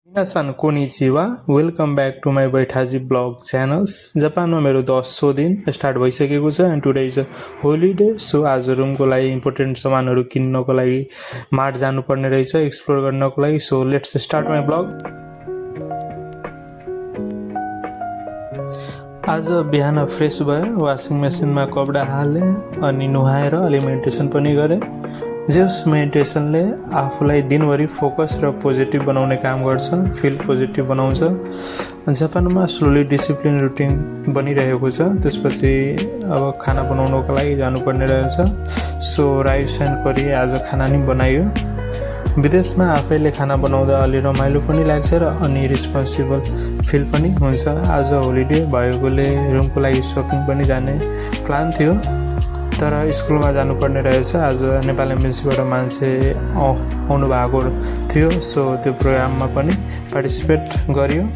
मिनासन कोनिचिवा welcome back to my Baithaji blog channels. जापानमा मेरो 10औं दिन स्टार्ट भइसकेको छ and today is a holiday. So आज रुमको लागि इम्पोर्टेन्ट सामानहरू किन्नको लागि मार्ट जानुपर्ने रहेछ एक्सप्लोर गर्नको लागि। So let's start my blog. आज बिहान फ्रेस भयो, वासिङ मेसिनमा कपडा हाले अनि नुहाएर अलि मेडिटेसन पनि गरेँ। जस मेडिटेसनले आफूलाई दिनभरि फोकस र पोजिटिभ बनाउने काम गर्छ, फिल पोजिटिभ बनाउँछ। जापानमा स्लोली डिसिप्लिन रुटिन बनिरहेको छ। त्यसपछि अब खाना बनाउनको लागि जानुपर्ने रहेछ। सो राइस एन्ड करी आज खाना नि बनायो। विदेशमा आफैले खाना बनाउँदा अलि रमाइलो पनि लाग्छ र अनि रिस्पोन्सिबल फिल पनि हुन्छ। आज होलिडे भएकोले रुमको लागि सपिङ पनि जाने प्लान थियो, तर स्कुलमा जानुपर्ने रहेछ। आज नेपाल एम्बेसीबाट मान्छे आउनु भएको थियो। सो त्यो प्रोग्राममा पनि पार्टिसिपेट गरियो।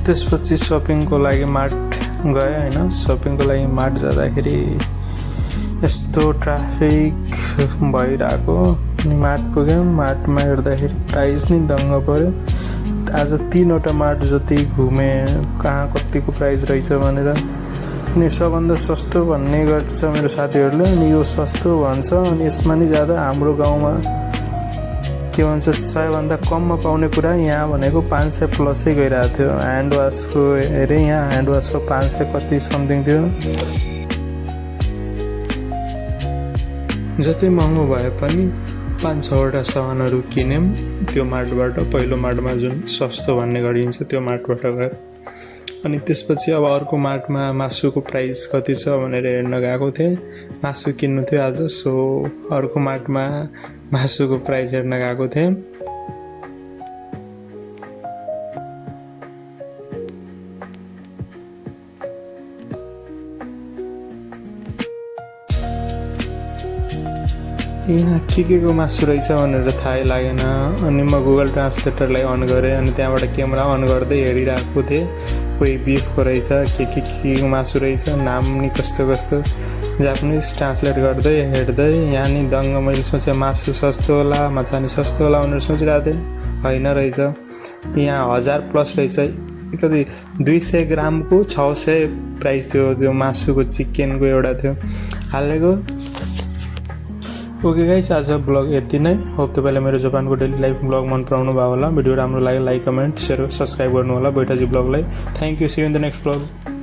त्यसपछि सपिङको लागि मार्ट गएँ हैन। सपिङको लागि मार्ट जाँदाखेरि यस्तो ट्राफिक भइरहेको अनि मार्ट पुग्यौँ। मार्टमा हेर्दाखेरि प्राइस नि दङ्ग पऱ्यो। आज 3वटा मार्ट जति घुमेँ, कहाँ कतिको प्राइस रहेछ भनेर। अनि सबभन्दा सस्तो भन्ने गर्छ मेरो साथीहरूले, अनि यो सस्तो भन्छ अनि यसमा नि ज्यादा। हाम्रो गाउँमा के भन्छ 100भन्दा कममा पाउने कुरा यहाँ भनेको 500 प्लसै गइरहेको थियो। ह्यान्ड वासको हेरेँ, यहाँ ह्यान्ड वासको 500 कति समथिङ थियो। जति महँगो भए पनि 5-6वटा सामानहरू किन्यौँ त्यो मार्टबाट। पहिलो मार्टमा जुन सस्तो भन्ने गरिन्छ त्यो मार्टबाट गएर अनि त्यसपछि अब अर्को मार्टमा मासुको प्राइस कति छ भनेर हेर्न गएको थिएँ। मासु किन्नु थियो आज। सो अर्को मार्टमा मासुको प्राइस हेर्न गएको थिएँ। यहाँ के को मासु रहेछ भनेर थाहै लागेन। अनि म गुगल ट्रान्सलेटरलाई अन गरेँ अनि त्यहाँबाट क्यामेरा अन गर्दै हेरिरहेको थिएँ। कोही बिफको रहेछ, के को मासु रहेछ, नाम नि कस्तो कस्तो। जापानिज ट्रान्सलेट गर्दै हेर्दै यहाँ नि दङ्ग। मैले सोचेँ मासु सस्तो होला, माछा नि सस्तो होला भनेर सोचिरहेको थिएँ। होइन रहेछ, यहाँ 1000 प्लस रहेछ। कति 200 ग्रामको 600 प्राइस थियो। त्यो मासुको चिकनको एउटा थियो हालेको। ओके गाइस, आज ब्लग यति नै। होप तपाईँलाई मेरो जापानको डेली लाइफ ब्लग मन पराउनु भयो होला। भिडियो राम्रो लाग्यो लाइक, कमेन्ट, सेयर, सब्सक्राइब गर्नु होला बैठाजी ब्लगलाई। Thank you. See you in the next blog.